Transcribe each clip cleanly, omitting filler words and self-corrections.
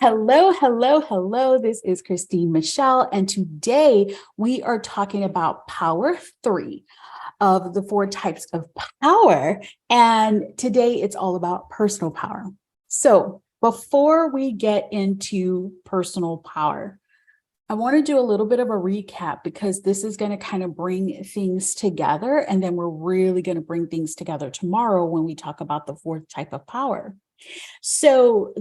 Hello, hello, hello. This is Christine Michelle, and today we are talking about Power 3 of the 4 types of power. And today it's all about personal power. So before we get into personal power, I want to do a little bit of a recap because this is going to kind of bring things together. And then we're really going to bring things together tomorrow when we talk about the 4th type of power. So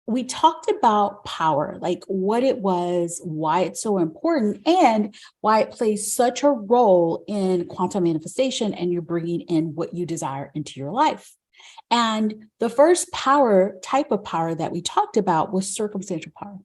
we talked about power, like what it was, why it's so important, and why it plays such a role in quantum manifestation and you're bringing in what you desire into your life. And the first type of power that we talked about was circumstantial power.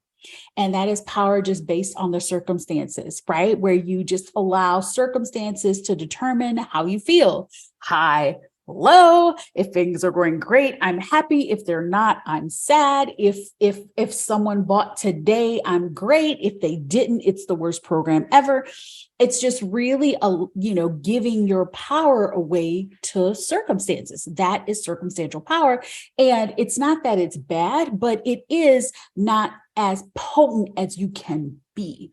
And that is power just based on the circumstances, right? Where you just allow circumstances to determine how you feel. High, low. If things are going great, I'm happy. If they're not, I'm sad. If someone bought today, I'm great. If they didn't, it's the worst program ever. It's just really giving your power away to circumstances. That is circumstantial power. And it's not that it's bad, but it is not as potent as you can be.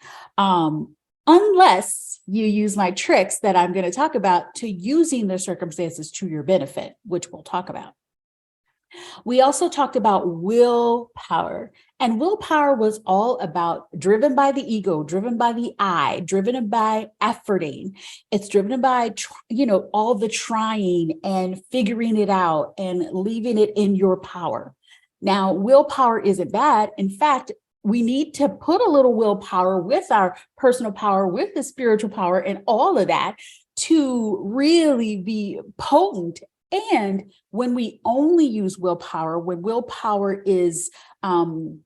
Unless you use my tricks that I'm going to talk about to using the circumstances to your benefit, which we'll talk about. We also talked about willpower, and willpower was all about driven by the ego, driven by the I, driven by efforting. It's driven by, all the trying and figuring it out and leaving it in your power. Now, willpower isn't bad. In fact, we need to put a little willpower with our personal power, with the spiritual power and all of that to really be potent. And when we only use willpower, when willpower is, when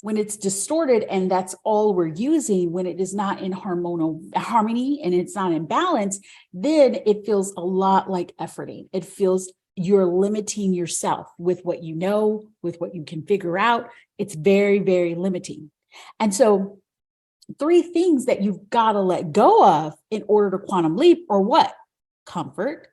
it's distorted and that's all we're using, when it is not in harmony and it's not in balance, then it feels a lot like efforting. It feels you're limiting yourself with what you know, with what you can figure out. It's very, very limiting. And so 3 things that you've got to let go of in order to quantum leap are what? Comfort,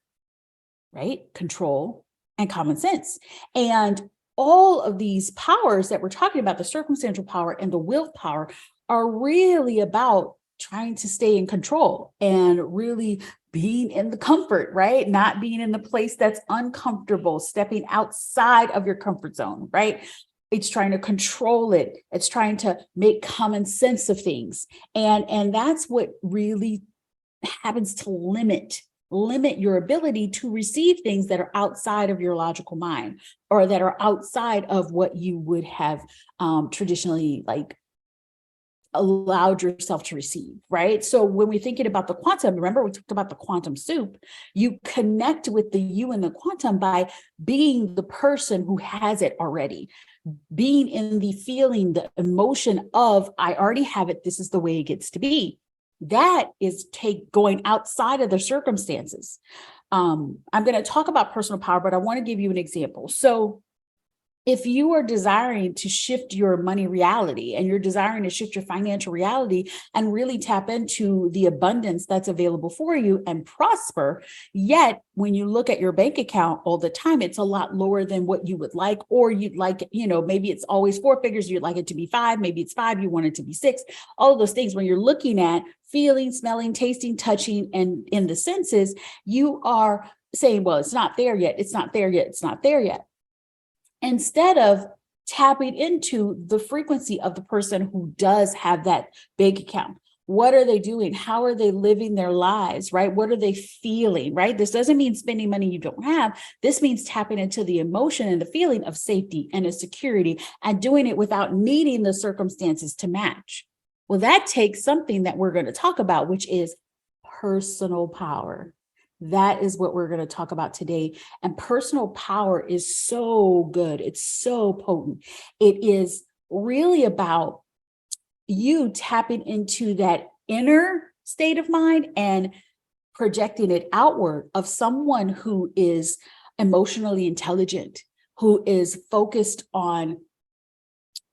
right? Control, and common sense. And all of these powers that we're talking about, the circumstantial power and the willpower, are really about trying to stay in control and really being in the comfort, right? Not being in the place that's uncomfortable, stepping outside of your comfort zone, right? It's trying to control it. It's trying to make common sense of things. And that's what really happens to limit your ability to receive things that are outside of your logical mind or that are outside of what you would have traditionally allowed yourself to receive, right? So when we're thinking about the quantum, remember we talked about the quantum soup, you connect with the you and the quantum by being the person who has it already, being in the feeling, the emotion of, I already have it, this is the way it gets to be. That is going outside of the circumstances. I'm going to talk about personal power, but I want to give you an example. So if you are desiring to shift your money reality and you're desiring to shift your financial reality and really tap into the abundance that's available for you and prosper, yet when you look at your bank account all the time, it's a lot lower than what you would like, or you'd like, maybe it's always 4 figures, you'd like it to be 5, maybe it's 5, you want it to be 6, all of those things. When you're looking at feeling, smelling, tasting, touching, and in the senses, you are saying, well, it's not there yet. It's not there yet. It's not there yet. Instead of tapping into the frequency of the person who does have that bank account. What are they doing? How are they living their lives, right? What are they feeling, right? This doesn't mean spending money you don't have. This means tapping into the emotion and the feeling of safety and a security and doing it without needing the circumstances to match. Well, that takes something that we're going to talk about, which is personal power. That is what we're going to talk about today. And personal power is so good. It's so potent. It is really about you tapping into that inner state of mind and projecting it outward of someone who is emotionally intelligent, who is focused on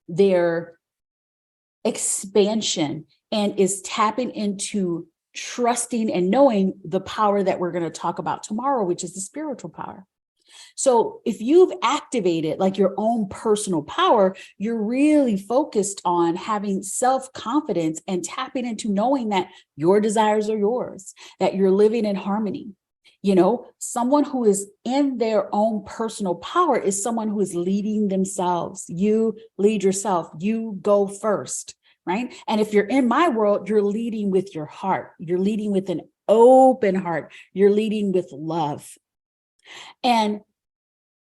their expansion and is tapping into trusting and knowing the power that we're going to talk about tomorrow, which is the spiritual power. So if you've activated like your own personal power, you're really focused on having self-confidence and tapping into knowing that your desires are yours, that you're living in harmony. You know, someone who is in their own personal power is someone who is leading themselves. You lead yourself. You go first, right? And if you're in my world, you're leading with your heart. You're leading with an open heart. You're leading with love. And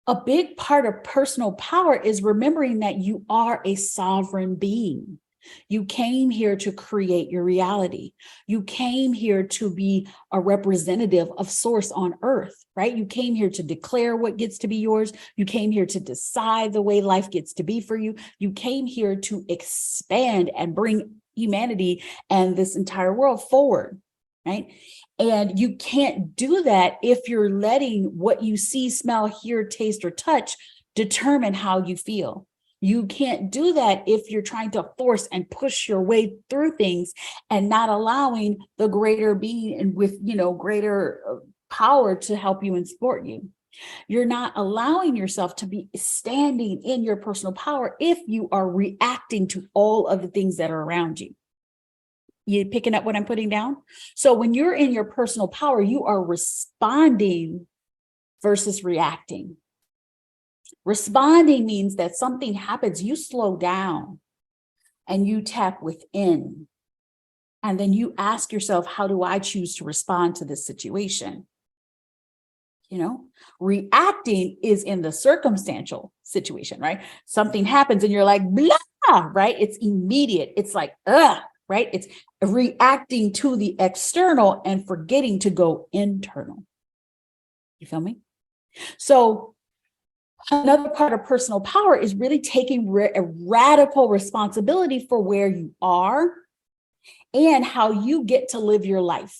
a big part of personal power is remembering that you are a sovereign being. You came here to create your reality. You came here to be a representative of source on earth, right? You came here to declare what gets to be yours. You came here to decide the way life gets to be for you. You came here to expand and bring humanity and this entire world forward, right? And you can't do that if you're letting what you see, smell, hear, taste, or touch determine how you feel. You can't do that if you're trying to force and push your way through things and not allowing the greater being and with, greater power to help you and support you. You're not allowing yourself to be standing in your personal power if you are reacting to all of the things that are around you. You picking up what I'm putting down? So when you're in your personal power, you are responding versus reacting. Responding means that something happens, you slow down and you tap within. And then you ask yourself, how do I choose to respond to this situation? Reacting is in the circumstantial situation, right? Something happens and you're like, blah, right? It's immediate. It's like, right? It's reacting to the external and forgetting to go internal. You feel me? So another part of personal power is really taking a radical responsibility for where you are and how you get to live your life,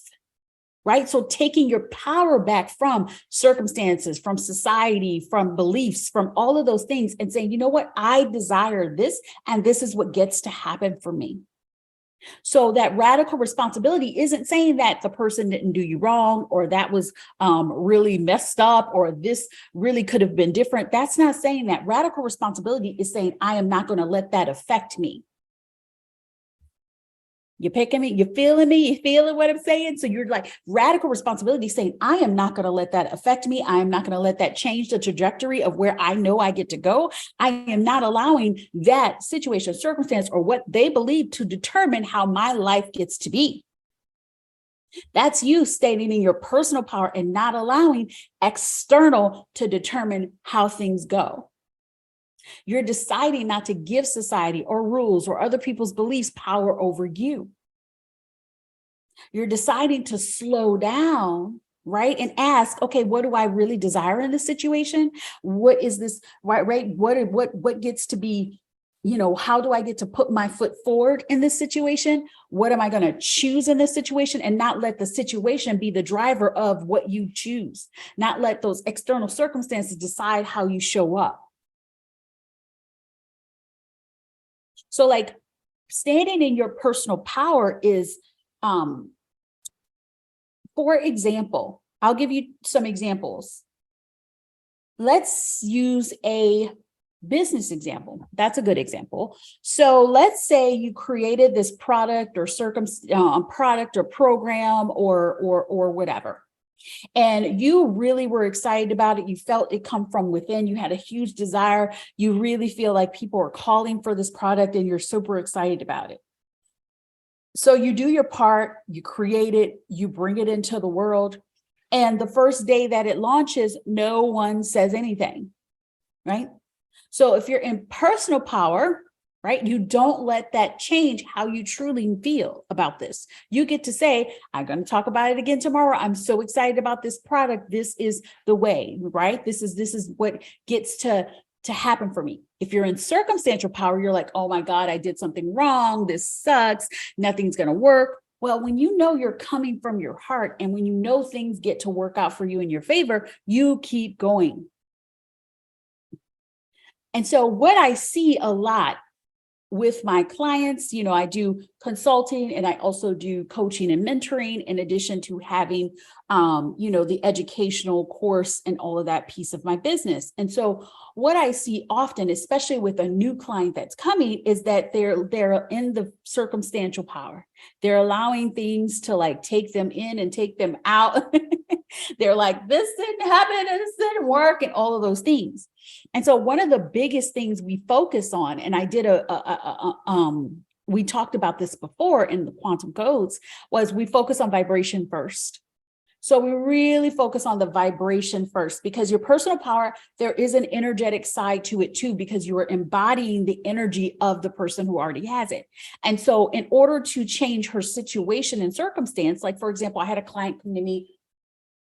right? So taking your power back from circumstances, from society, from beliefs, from all of those things and saying, you know what? I desire this, and this is what gets to happen for me. So that radical responsibility isn't saying that the person didn't do you wrong, or that was really messed up, or this really could have been different. That's not saying that. Radical responsibility is saying, I am not going to let that affect me. You picking me? You feeling me? You feeling what I'm saying? So you're like, radical responsibility saying, I am not going to let that affect me. I am not going to let that change the trajectory of where I know I get to go. I am not allowing that situation, circumstance, or what they believe to determine how my life gets to be. That's you standing in your personal power and not allowing external to determine how things go. You're deciding not to give society or rules or other people's beliefs power over you. You're deciding to slow down, right? And ask, okay, what do I really desire in this situation? What is this, right? What gets to be, how do I get to put my foot forward in this situation? What am I going to choose in this situation? And not let the situation be the driver of what you choose. Not let those external circumstances decide how you show up. So like standing in your personal power is, for example, I'll give you some examples. Let's use a business example. That's a good example. So let's say you created this product or product or program or whatever. And you really were excited about it. You felt it come from within. You had a huge desire. You really feel like people are calling for this product and you're super excited about it. So you do your part, you create it, you bring it into the world. And the first day that it launches, no one says anything, right? So if you're in personal power, right, you don't let that change how you truly feel about this. You get to say, I'm going to talk about it again tomorrow. I'm so excited about this product. This is the way, right? This is what gets to happen for me. If you're in circumstantial power, you're like, oh my God, I did something wrong. This sucks. Nothing's going to work. Well, when you know you're coming from your heart and when you know things get to work out for you in your favor, you keep going. And so what I see a lot with my clients, I do consulting, and I also do coaching and mentoring, in addition to having, the educational course and all of that piece of my business. And so what I see often, especially with a new client that's coming, is that they're in the circumstantial power. They're allowing things to like take them in and take them out. They're like, this didn't happen and this didn't work and all of those things. And so one of the biggest things we focus on, and I did we talked about this before in the quantum codes, was we focus on vibration first. So we really focus on the vibration first, because your personal power, there is an energetic side to it too, because you are embodying the energy of the person who already has it. And so in order to change her situation and circumstance, like for example, I had a client come to me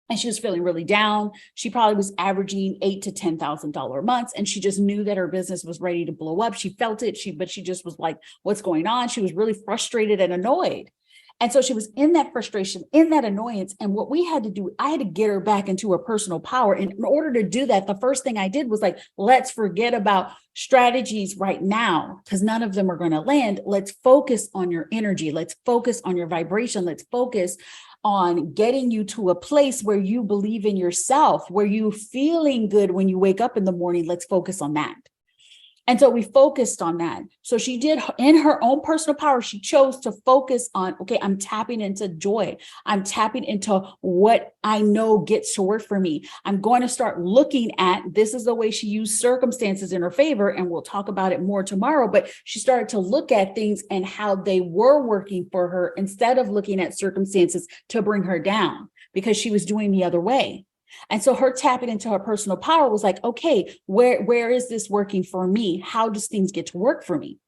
and she was feeling really down. She probably was averaging $8,000 to $10,000 months. And she just knew that her business was ready to blow up. She felt it, but she just was like, what's going on? She was really frustrated and annoyed. And so she was in that frustration, in that annoyance. And what we had to do, I had to get her back into her personal power. And in order to do that, the first thing I did was like, let's forget about strategies right now, because none of them are going to land. Let's focus on your energy. Let's focus on your vibration. Let's focus on getting you to a place where you believe in yourself, where you're feeling good when you wake up in the morning. Let's focus on that. And so we focused on that. So she did, in her own personal power, she chose to focus on, okay, I'm tapping into joy. I'm tapping into what I know gets to work for me. I'm going to start looking at, this is the way she used circumstances in her favor. And we'll talk about it more tomorrow, but she started to look at things and how they were working for her instead of looking at circumstances to bring her down, because she was doing the other way. And so her tapping into her personal power was like, okay, where is this working for me? How does things get to work for me?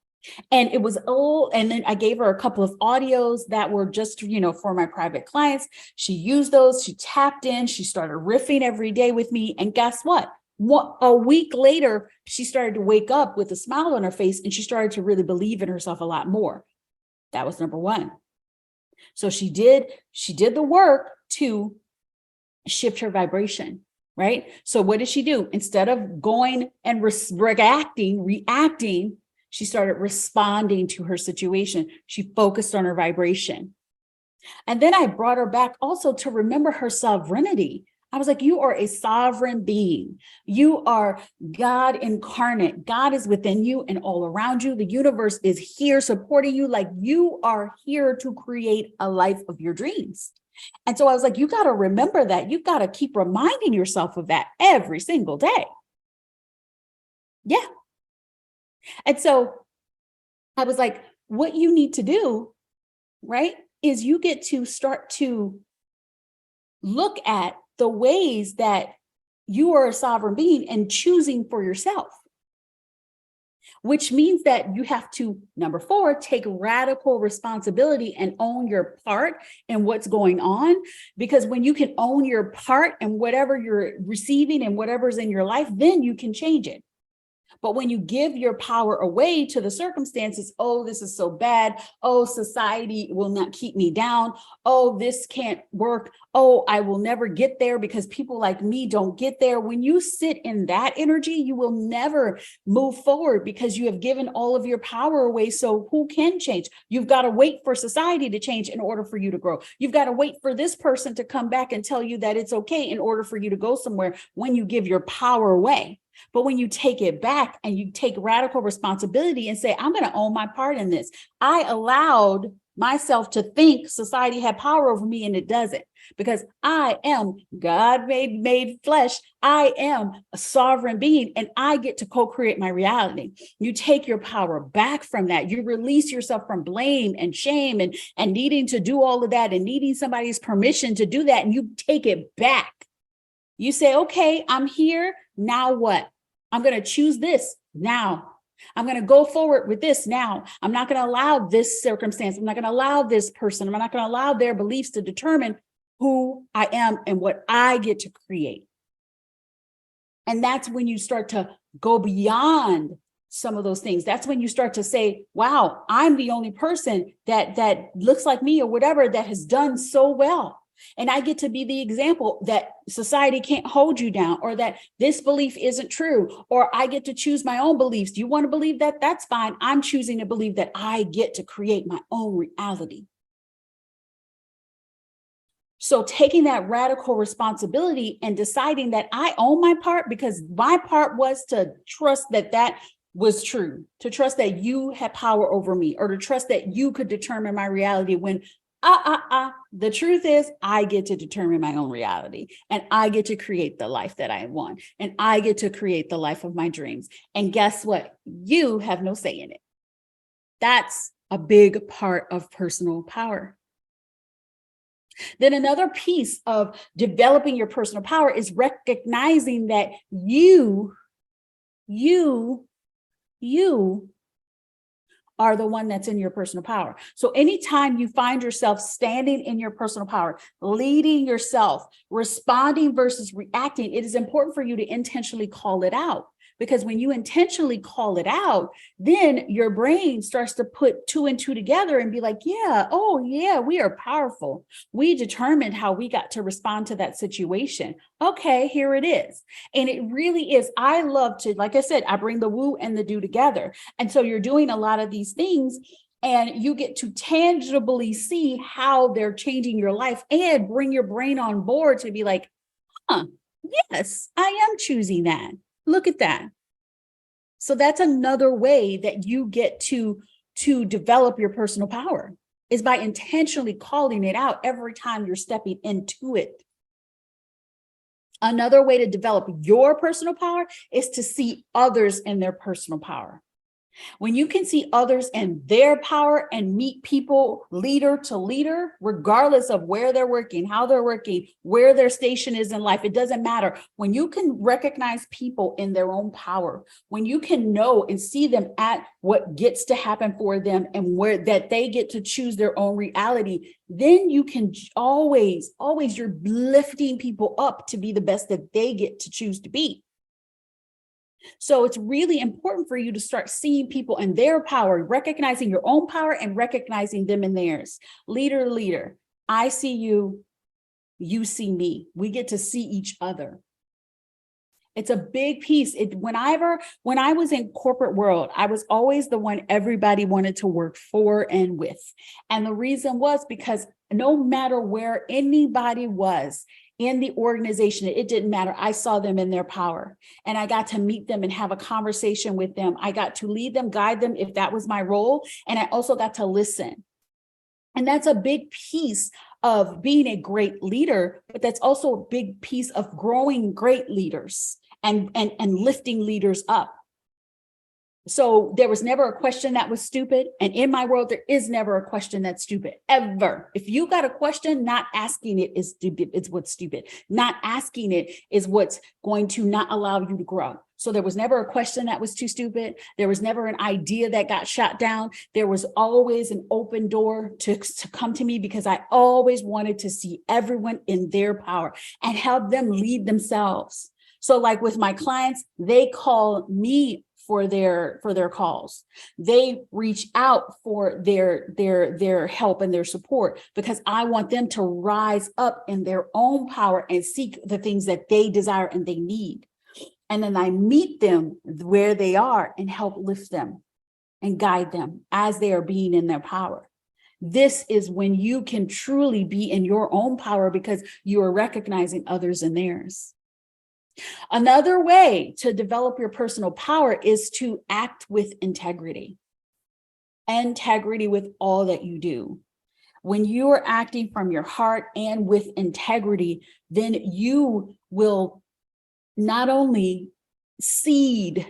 And it was, and then I gave her a couple of audios that were just, for my private clients. She used those, she tapped in, she started riffing every day with me. And guess what? A week later, she started to wake up with a smile on her face, and she started to really believe in herself a lot more. That was number one. So she did the work to shift her vibration, right? So what did she do? Instead of going and reacting, she started responding to her situation. She focused on her vibration. And then I brought her back also to remember her sovereignty. I was like, you are a sovereign being. You are God incarnate. God is within you and all around you. The universe is here supporting you. Like, you are here to create a life of your dreams. And so I was like, you got to remember that. You've got to keep reminding yourself of that every single day. Yeah. And so I was like, what you need to do, right, is you get to start to look at the ways that you are a sovereign being and choosing for yourself. Which means that you have to, number 4, take radical responsibility and own your part in what's going on. Because when you can own your part and whatever you're receiving and whatever's in your life, then you can change it. But when you give your power away to the circumstances, oh, this is so bad. Oh, society will not keep me down. Oh, this can't work. Oh, I will never get there because people like me don't get there. When you sit in that energy, you will never move forward because you have given all of your power away. So who can change? You've got to wait for society to change in order for you to grow. You've got to wait for this person to come back and tell you that it's okay in order for you to go somewhere when you give your power away. But when you take it back and you take radical responsibility and say, I'm going to own my part in this. I allowed myself to think society had power over me, and it doesn't, because I am God made flesh. I am a sovereign being, and I get to co-create my reality. You take your power back from that. You release yourself from blame and shame and needing to do all of that and needing somebody's permission to do that. And you take it back. You say, okay, I'm here. Now what? I'm going to choose this now. I'm going to go forward with this now. I'm not going to allow this circumstance. I'm not going to allow this person. I'm not going to allow their beliefs to determine who I am and what I get to create. And that's when you start to go beyond some of those things. That's when you start to say, wow, I'm the only person that looks like me or whatever that has done so well. And I get to be the example that society can't hold you down, or that this belief isn't true, or I get to choose my own beliefs. Do you want to believe that? That's fine. I'm choosing to believe that I get to create my own reality. So taking that radical responsibility and deciding that I own my part, because my part was to trust that that was true, to trust that you had power over me, or to trust that you could determine my reality, when the truth is I get to determine my own reality, and I get to create the life that I want, and I get to create the life of my dreams. And guess what? You have no say in it. That's a big part of personal power. Then another piece of developing your personal power is recognizing that you are the one that's in your personal power. So anytime you find yourself standing in your personal power, leading yourself, responding versus reacting, it is important for you to intentionally call it out. Because when you intentionally call it out, then your brain starts to put 2 and 2 together and be like, yeah, oh yeah, we are powerful. We determined how we got to respond to that situation. Okay, here it is. And it really is. I love to, like I said, I bring the woo and the do together. And so you're doing a lot of these things, and you get to tangibly see how they're changing your life, and bring your brain on board to be like, yes, I am choosing that. Look at that. So that's another way that you get to develop your personal power, is by intentionally calling it out every time you're stepping into it. Another way to develop your personal power is to see others in their personal power. When you can see others in their power and meet people leader to leader, regardless of where they're working, how they're working, where their station is in life, it doesn't matter. When you can recognize people in their own power, when you can know and see them at what gets to happen for them, and where that they get to choose their own reality, then you can always, you're lifting people up to be the best that they get to choose to be. So it's really important for you to start seeing people in their power, recognizing your own power and recognizing them in theirs. Leader to leader, I see you, you see me. We get to see each other. It's a big piece. When I was in corporate world, I was always the one everybody wanted to work for and with. And the reason was because no matter where anybody was in the organization, it didn't matter. I saw them in their power, and I got to meet them and have a conversation with them. I got to lead them, guide them if that was my role. And I also got to listen. And that's a big piece of being a great leader, but that's also a big piece of growing great leaders and lifting leaders up. So there was never a question that was stupid. And in my world, there is never a question that's stupid, ever. If you got a question, not asking it is stupid. It's what's stupid. Not asking it is what's going to not allow you to grow. So there was never a question that was too stupid. There was never an idea that got shot down. There was always an open door to come to me, because I always wanted to see everyone in their power and help them lead themselves. So like with my clients, they call me for their calls. They reach out for their help and their support, because I want them to rise up in their own power and seek the things that they desire and they need. And then I meet them where they are and help lift them and guide them as they are being in their power. This is when you can truly be in your own power, because you are recognizing others in theirs. Another way to develop your personal power is to act with integrity. Integrity with all that you do. When you are acting from your heart and with integrity, then you will not only seed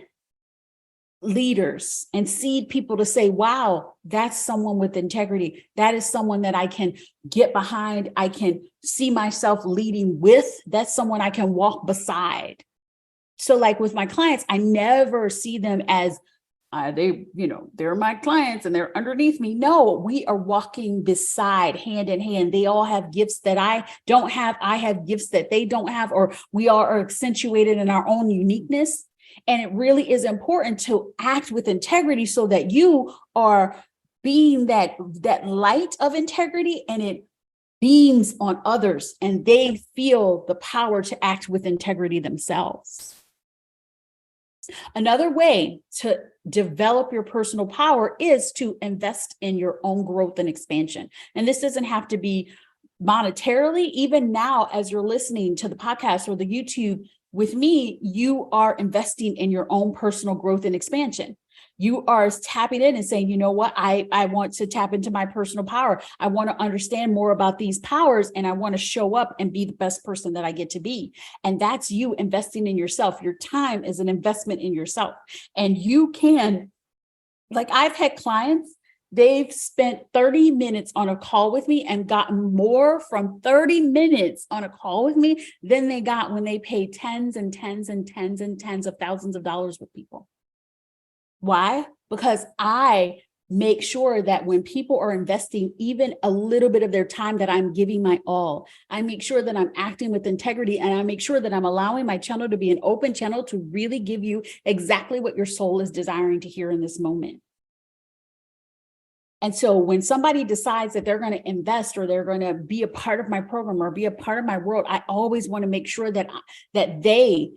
leaders and seed people to say, wow, that's someone with integrity. That is someone that I can get behind. I can see myself leading with. That's someone I can walk beside. So like with my clients, I never see them as they're my clients and they're underneath me. No, we are walking beside, hand in hand. They all have gifts that I don't have. I have gifts that they don't have, or we all are accentuated in our own uniqueness. And it really is important to act with integrity, so that you are being that light of integrity, and beams on others and they feel the power to act with integrity themselves. Another way to develop your personal power is to invest in your own growth and expansion. And this doesn't have to be monetarily. Even now, as you're listening to the podcast or the YouTube with me, you are investing in your own personal growth and expansion. You are tapping in and saying, you know what, I want to tap into my personal power. I want to understand more about these powers, and I want to show up and be the best person that I get to be. And that's you investing in yourself. Your time is an investment in yourself. And you can, like I've had clients, they've spent 30 minutes on a call with me and gotten more from 30 minutes on a call with me than they got when they paid tens and tens and tens and tens of thousands of dollars with people. Why? Because I make sure that when people are investing even a little bit of their time, that I'm giving my all. I make sure that I'm acting with integrity, and I make sure that I'm allowing my channel to be an open channel to really give you exactly what your soul is desiring to hear in this moment. And so when somebody decides that they're going to invest or they're going to be a part of my program or be a part of my world, I always want to make sure that they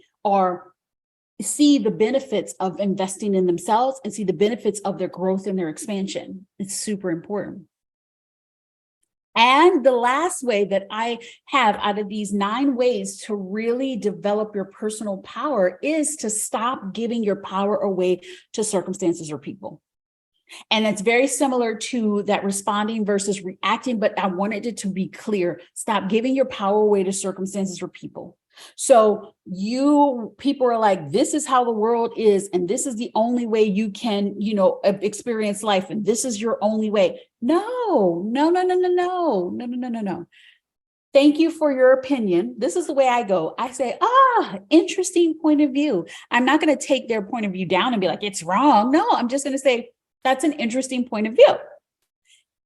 see the benefits of investing in themselves and see the benefits of their growth and their expansion. It's super important. And the last way that I have out of these 9 ways to really develop your personal power is to stop giving your power away to circumstances or people. And it's very similar to that responding versus reacting, but I wanted it to be clear. Stop giving your power away to circumstances or people. So people are like, this is how the world is, and this is the only way you can, experience life, and this is your only way. No. Thank you for your opinion. This is the way I go. I say, interesting point of view. I'm not going to take their point of view down and be like, it's wrong. No, I'm just going to say, that's an interesting point of view.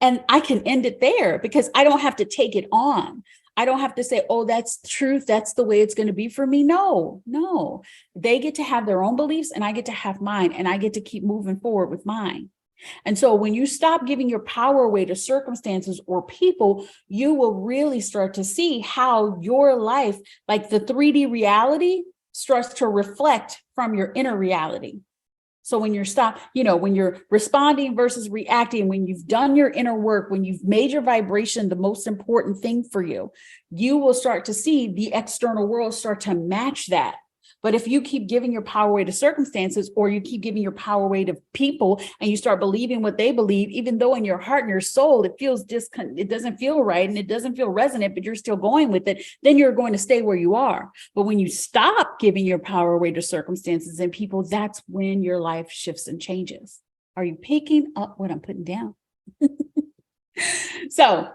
And I can end it there because I don't have to take it on. I don't have to say, oh, that's truth. That's the way it's going to be for me. No. They get to have their own beliefs and I get to have mine, and I get to keep moving forward with mine. And so when you stop giving your power away to circumstances or people, you will really start to see how your life, like the 3D reality, starts to reflect from your inner reality. So when when you're responding versus reacting, when you've done your inner work, when you've made your vibration the most important thing for you, you will start to see the external world start to match that. But if you keep giving your power away to circumstances, or you keep giving your power away to people, and you start believing what they believe, even though in your heart and your soul, it doesn't feel right and it doesn't feel resonant, but you're still going with it, then you're going to stay where you are. But when you stop giving your power away to circumstances and people, that's when your life shifts and changes. Are you picking up what I'm putting down? So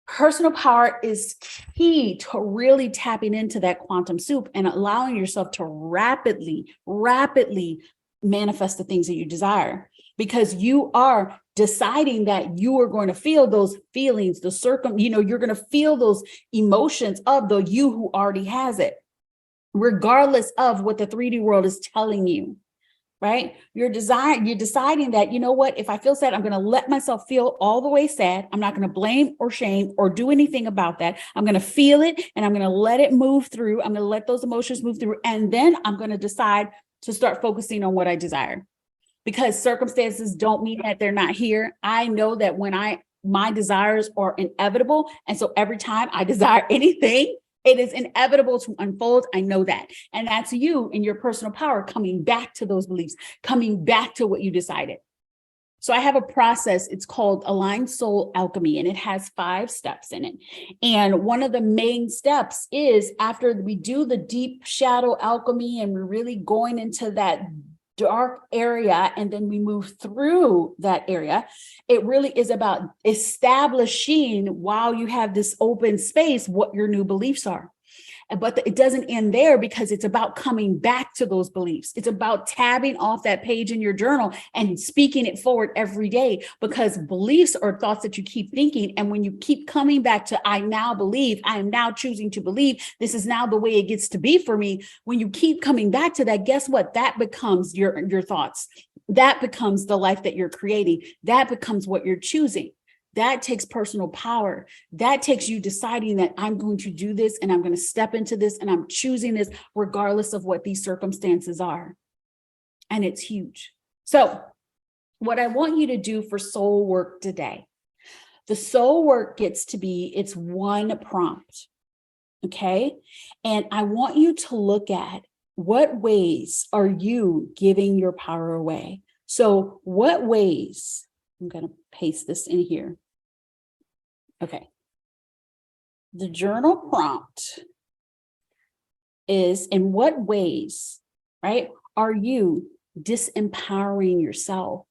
personal power is key to really tapping into that quantum soup and allowing yourself to rapidly manifest the things that you desire, because you are deciding that you are going to feel those feelings, you're going to feel those emotions of the you who already has it, regardless of what the 3D world is telling you. Right? You're deciding that, you know what, if I feel sad, I'm going to let myself feel all the way sad. I'm not going to blame or shame or do anything about that. I'm going to feel it and I'm going to let it move through. I'm going to let those emotions move through. And then I'm going to decide to start focusing on what I desire, because circumstances don't mean that they're not here. I know that my desires are inevitable. And so every time I desire anything, it is inevitable to unfold. I know that. And that's you in your personal power, coming back to those beliefs, coming back to what you decided. So I have a process. It's called Aligned Soul Alchemy, and it has 5 steps in it. And one of the main steps is, after we do the deep shadow alchemy and we're really going into that dark area, and then we move through that area, it really is about establishing, while you have this open space, what your new beliefs are. But it doesn't end there, because it's about coming back to those beliefs. It's about tabbing off that page in your journal and speaking it forward every day, because beliefs are thoughts that you keep thinking. And when you keep coming back to, I now believe, I am now choosing to believe, this is now the way it gets to be for me. When you keep coming back to that, guess what? That becomes your thoughts. That becomes the life that you're creating. That becomes what you're choosing. That takes personal power. That takes you deciding that I'm going to do this and I'm going to step into this and I'm choosing this regardless of what these circumstances are. And it's huge. So what I want you to do for soul work today, the soul work gets to be, it's one prompt. Okay. And I want you to look at what ways are you giving your power away? So what ways, I'm going to paste this in here. Okay. The journal prompt is, in what ways, right, are you disempowering yourself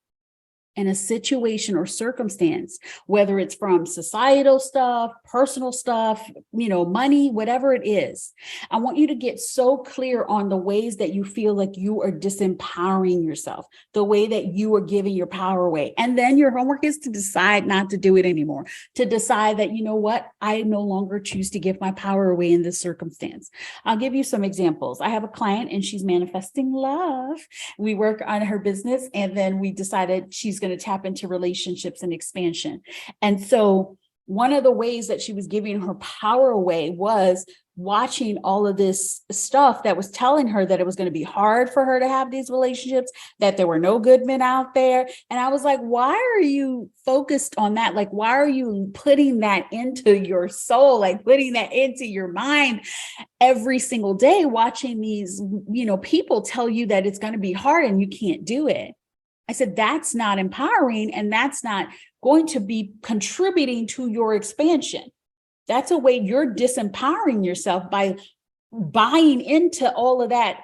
in a situation or circumstance, whether it's from societal stuff, personal stuff, money, whatever it is. I want you to get so clear on the ways that you feel like you are disempowering yourself, the way that you are giving your power away. And then your homework is to decide not to do it anymore, to decide that, you know what, I no longer choose to give my power away in this circumstance. I'll give you some examples. I have a client and she's manifesting love. We work on her business and then we decided she's going to tap into relationships and expansion. And so one of the ways that she was giving her power away was watching all of this stuff that was telling her that it was going to be hard for her to have these relationships, that there were no good men out there. And I was like, why are you focused on that? Like, why are you putting that into your soul, like putting that into your mind every single day, watching these, people tell you that it's going to be hard and you can't do it? I said, that's not empowering and that's not going to be contributing to your expansion. That's a way you're disempowering yourself by buying into all of that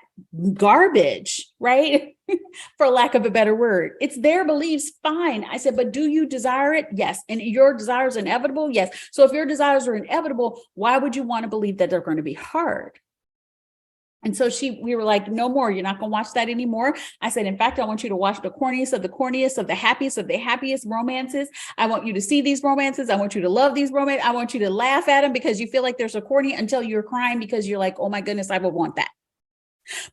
garbage, right? For lack of a better word. It's their beliefs, fine. I said, but do you desire it? Yes. And your desires are inevitable? Yes. So if your desires are inevitable, why would you want to believe that they're going to be hard? And so we were like, no more, you're not going to watch that anymore. I said, in fact, I want you to watch the corniest, of the happiest romances. I want you to see these romances. I want you to love these romances. I want you to laugh at them because you feel like they're so corny until you're crying because you're like, oh my goodness, I would want that.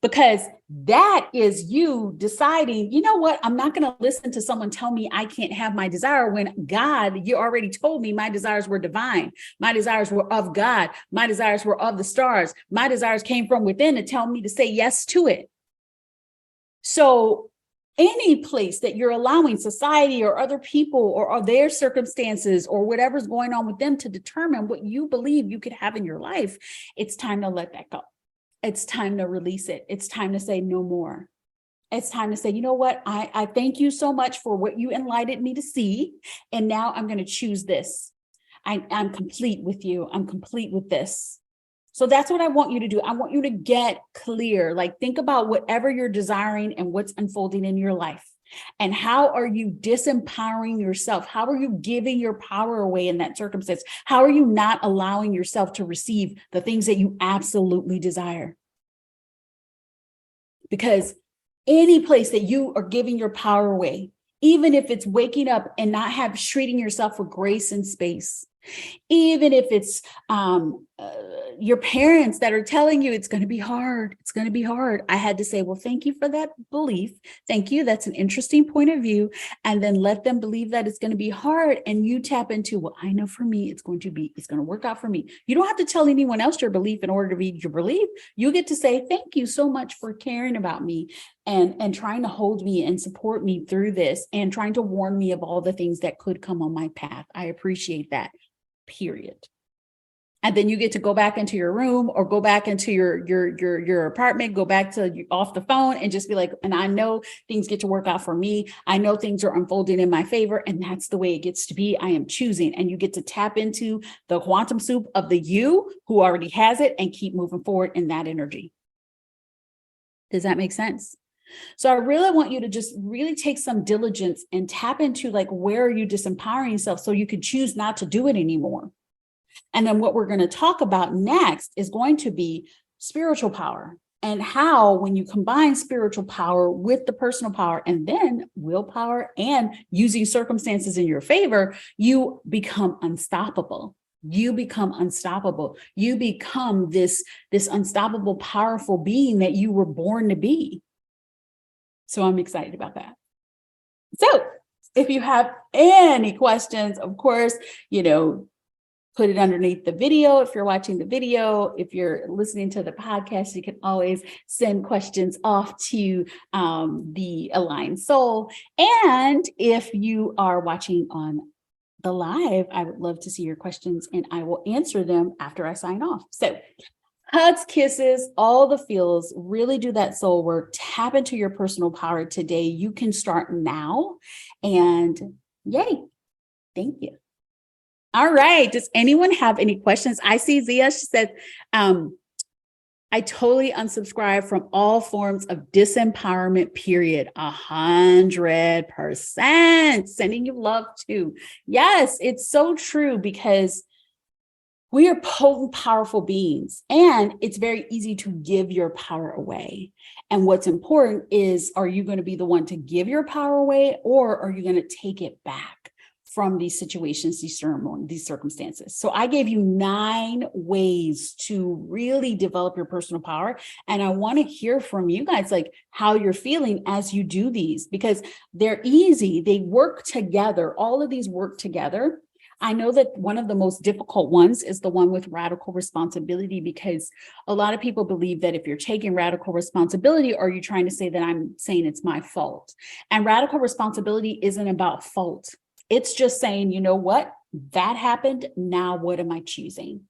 Because that is you deciding, you know what, I'm not going to listen to someone tell me I can't have my desire when God, you already told me my desires were divine. My desires were of God. My desires were of the stars. My desires came from within to tell me to say yes to it. So any place that you're allowing society or other people or their circumstances or whatever's going on with them to determine what you believe you could have in your life, it's time to let that go. It's time to release it. It's time to say no more. It's time to say, you know what? I thank you so much for what you enlightened me to see. And now I'm going to choose this. I'm complete with you. I'm complete with this. So that's what I want you to do. I want you to get clear. Like, think about whatever you're desiring and what's unfolding in your life. And how are you disempowering yourself? How are you giving your power away in that circumstance? How are you not allowing yourself to receive the things that you absolutely desire? Because any place that you are giving your power away, even if it's waking up and not treating yourself with grace and space, even if it's your parents that are telling you it's going to be hard, it's going to be hard. I had to say, well, thank you for that belief. Thank you. That's an interesting point of view. And then let them believe that it's going to be hard. And you tap into, well, I know for me, it's going to work out for me. You don't have to tell anyone else your belief in order to be your belief. You get to say, thank you so much for caring about me and trying to hold me and support me through this and trying to warn me of all the things that could come on my path. I appreciate that. Period. And then you get to go back into your room or go back into your apartment, go back to off the phone and just be like, and I know things get to work out for me. I know things are unfolding in my favor. And that's the way it gets to be. I am choosing. And you get to tap into the quantum soup of the you who already has it and keep moving forward in that energy. Does that make sense? So I really want you to just really take some diligence and tap into, like, where are you disempowering yourself so you can choose not to do it anymore. And then what we're going to talk about next is going to be spiritual power and how, when you combine spiritual power with the personal power and then willpower and using circumstances in your favor, you become unstoppable. You become unstoppable. You become this unstoppable, powerful being that you were born to be. So I'm excited about that. So If you have any questions, of course, put it underneath the video. If you're watching the video, if you're listening to the podcast, you can always send questions off to the Aligned Soul. And if you are watching on the live, I would love to see your questions and I will answer them after I sign off. So hugs, kisses, all the feels, really do that soul work, tap into your personal power today. You can start now, and yay, thank you. All right, does anyone have any questions? I see Zia, she said, I totally unsubscribe from all forms of disempowerment, period. 100%. Sending you love too. Yes, it's so true because we are potent, powerful beings, and it's very easy to give your power away. And what's important is, are you going to be the one to give your power away, or are you going to take it back from these situations, these circumstances? So I gave you 9 ways to really develop your personal power. And I want to hear from you guys, like how you're feeling as you do these, because they're easy. They work together. All of these work together. I know that one of the most difficult ones is the one with radical responsibility, because a lot of people believe that if you're taking radical responsibility, are you trying to say that I'm saying it's my fault? And radical responsibility isn't about fault. It's just saying, you know what, that happened. Now, what am I choosing?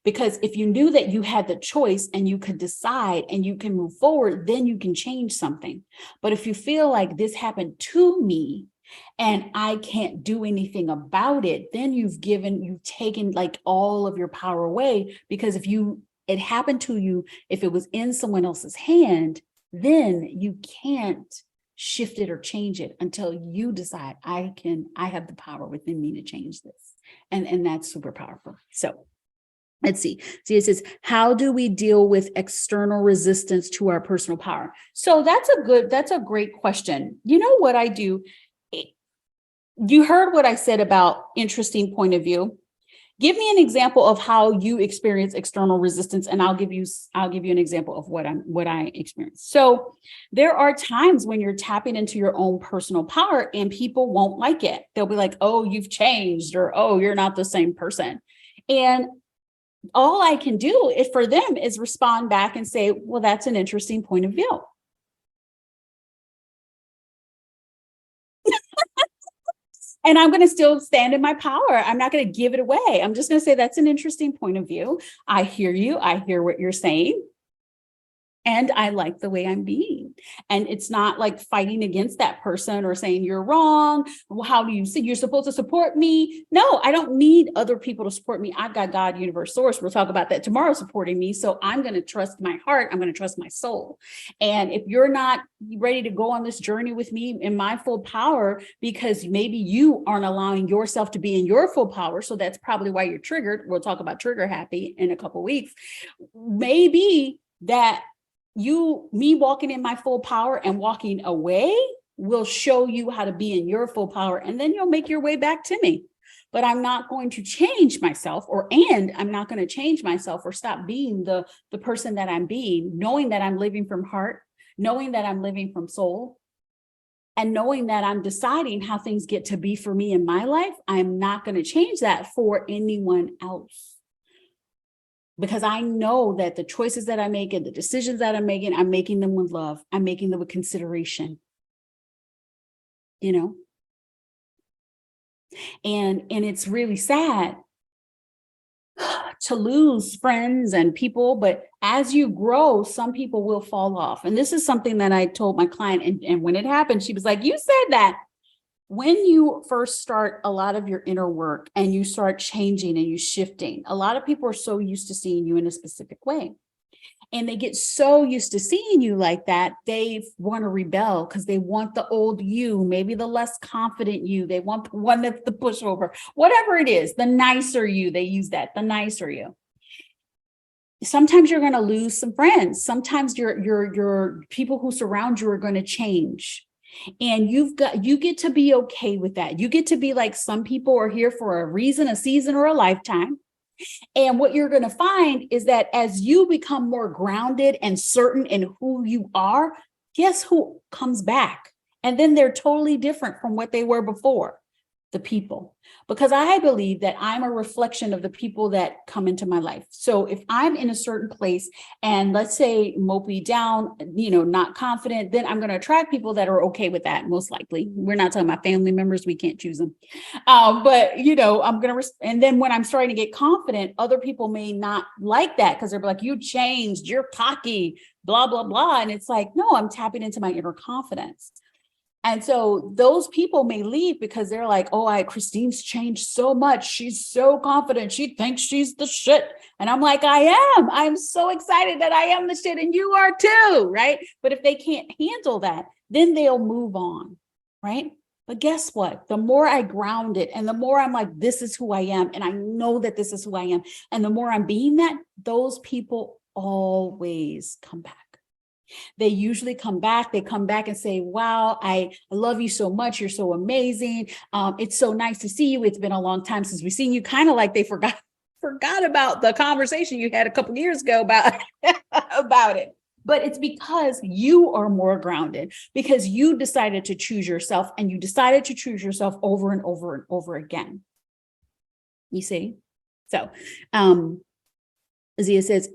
Because if you knew that you had the choice and you could decide and you can move forward, then you can change something. But if you feel like this happened to me and I can't do anything about it, then you've taken like all of your power away. Because if it happened to you, if it was in someone else's hand, then you can't shift it or change it until you decide I have the power within me to change this. And that's super powerful. So let's see. So it says, how do we deal with external resistance to our personal power? So that's a great question. You know what I do? You heard what I said about interesting point of view. Give me an example of how you experience external resistance, and I'll give you an example of what I experience. So there are times when you're tapping into your own personal power and people won't like it. They'll be like, oh, you've changed, or oh, you're not the same person. And all I can do for them is respond back and say, well, that's an interesting point of view. And I'm going to still stand in my power. I'm not going to give it away. I'm just going to say, that's an interesting point of view. I hear you. I hear what you're saying. And I like the way I'm being. And it's not like fighting against that person or saying you're wrong. Well, how do you see you're supposed to support me? No, I don't need other people to support me. I've got God, universe, source. We'll talk about that tomorrow supporting me. So I'm going to trust my heart. I'm going to trust my soul. And if you're not ready to go on this journey with me in my full power, because maybe you aren't allowing yourself to be in your full power. So that's probably why you're triggered. We'll talk about trigger happy in a couple of weeks. Maybe that me walking in my full power and walking away will show you how to be in your full power, and then you'll make your way back to me. But I'm not going to change myself, I'm not going to change myself or stop being the person that I'm being, knowing that I'm living from heart, knowing that I'm living from soul, and knowing that I'm deciding how things get to be for me in my life. I'm not going to change that for anyone else. Because I know that the choices that I make and the decisions that I'm making them with love. I'm making them with consideration, and it's really sad to lose friends and people, but as you grow, some people will fall off. And this is something that I told my client, and when it happened, she was like, you said that. When you first start a lot of your inner work and you start changing and you shifting, a lot of people are so used to seeing you in a specific way. And they get so used to seeing you like that, they want to rebel because they want the old you, maybe the less confident you. They want the one that's the pushover, whatever it is, the nicer you, they use that, the nicer you. Sometimes you're going to lose some friends. Sometimes your people who surround you are going to change. And you get to be okay with that. You get to be like, some people are here for a reason, a season, or a lifetime. And what you're going to find is that as you become more grounded and certain in who you are, guess who comes back? And then they're totally different from what they were before. The people, because I believe that I'm a reflection of the people that come into my life. So if I'm in a certain place and let's say mopey down, not confident, then I'm going to attract people that are okay with that. Most likely. We're not talking about family members. We can't choose them. But I'm going to, and then when I'm starting to get confident, other people may not like that because they're like, you changed, you're cocky, blah, blah, blah. And it's like, no, I'm tapping into my inner confidence. And so those people may leave because they're like, oh, Christine's changed so much. She's so confident. She thinks she's the shit. And I'm like, I'm so excited that I am the shit and you are too, right? But if they can't handle that, then they'll move on, right? But guess what? The more I ground it and the more I'm like, this is who I am. And I know that this is who I am. And the more I'm being that, those people always come back. They usually come back. They come back and say, wow, I love you so much. You're so amazing. It's so nice to see you. It's been a long time since we've seen you. Kind of like they forgot about the conversation you had a couple of years ago about it. But it's because you are more grounded, because you decided to choose yourself and you decided to choose yourself over and over and over again. You see? So Zia says,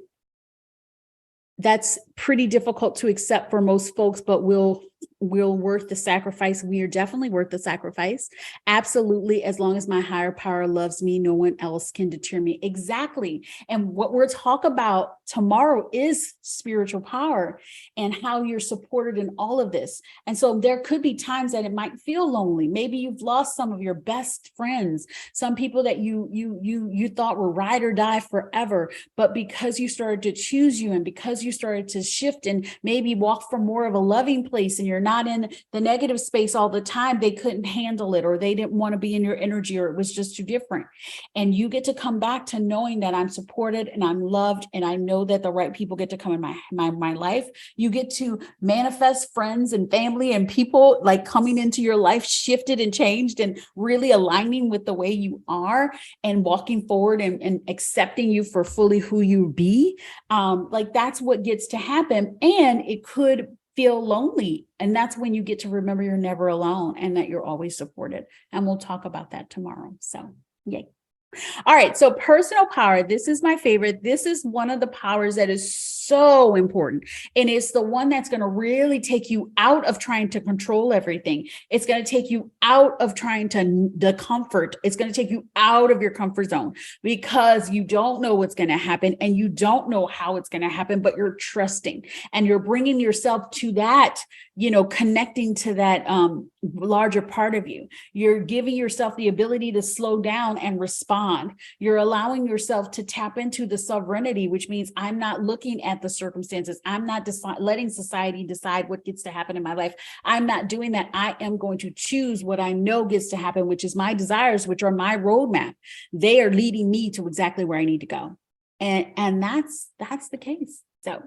that's pretty difficult to accept for most folks, but we'll worth the sacrifice. We are definitely worth the sacrifice. Absolutely. As long as my higher power loves me, no one else can deter me. Exactly. And what we're talking about tomorrow is spiritual power and how you're supported in all of this. And so there could be times that it might feel lonely. Maybe you've lost some of your best friends, some people that you thought were ride or die forever, but because you started to choose you and because you started to shift and maybe walk from more of a loving place and you're not in the negative space all the time, they couldn't handle it or they didn't want to be in your energy or it was just too different. And you get to come back to knowing that I'm supported and I'm loved and I know that the right people get to come in my life. You get to manifest friends and family and people like coming into your life shifted and changed and really aligning with the way you are and walking forward and accepting you for fully who you be. Like that's what gets to happen. And it could feel lonely. And that's when you get to remember you're never alone and that you're always supported. And we'll talk about that tomorrow. So, yay. All right. So personal power, this is my favorite. This is one of the powers that is so important. And it's the one that's going to really take you out of trying to control everything. It's going to take you out of trying to the comfort. It's going to take you out of your comfort zone because you don't know what's going to happen and you don't know how it's going to happen, but you're trusting and you're bringing yourself to that, connecting to that larger part of you. You're giving yourself the ability to slow down and respond. You're allowing yourself to tap into the sovereignty, which means I'm not looking at the circumstances. I'm not letting society decide what gets to happen in my life. I'm not doing that. I am going to choose what I know gets to happen, which is my desires, which are my roadmap. They are leading me to exactly where I need to go. And that's the case. So